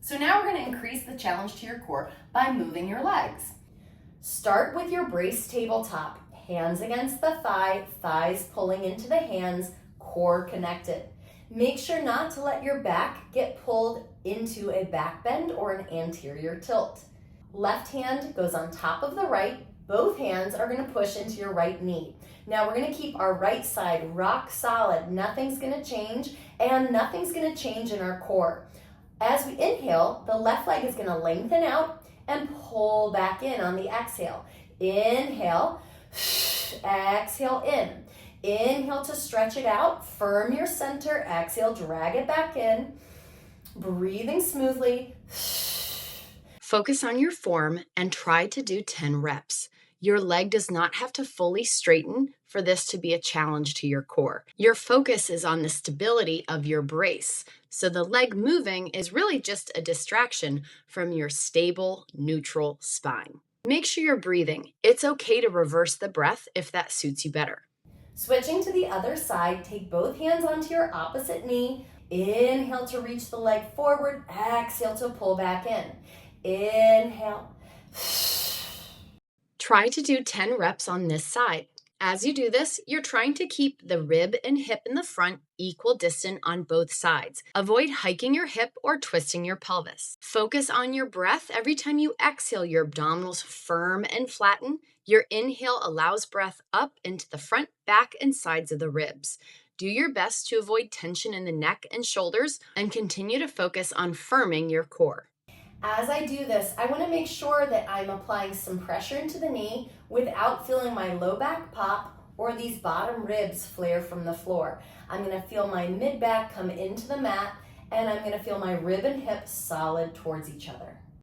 So now we're going to increase the challenge to your core by moving your legs. Start with your brace tabletop, hands against the thigh, thighs pulling into the hands, core connected. Make sure not to let your back get pulled into a back bend or an anterior tilt. Left hand goes on top of the right. Both hands are going to push into your right knee. Now we're going to keep our right side rock solid. Nothing's going to change, and nothing's going to change in our core. As we inhale, the left leg is going to lengthen out and pull back in on the exhale. Inhale, exhale in. Inhale to stretch it out, firm your center, exhale, drag it back in. Breathing smoothly. Focus on your form and try to do 10 reps. Your leg does not have to fully straighten for this to be a challenge to your core. Your focus is on the stability of your brace, so the leg moving is really just a distraction from your stable, neutral spine. Make sure you're breathing. It's okay to reverse the breath if that suits you better. Switching to the other side, take both hands onto your opposite knee. Inhale to reach the leg forward, exhale to pull back in. Inhale. Try to do 10 reps on this side. As you do this, you're trying to keep the rib and hip in the front equal distant on both sides. Avoid hiking your hip or twisting your pelvis. Focus on your breath. Every time you exhale, your abdominals firm and flatten. Your inhale allows breath up into the front, back, and sides of the ribs. Do your best to avoid tension in the neck and shoulders and continue to focus on firming your core. As I do this, I want to make sure that I'm applying some pressure into the knee without feeling my low back pop or these bottom ribs flare from the floor. I'm going to feel my mid back come into the mat, and I'm going to feel my rib and hip solid towards each other.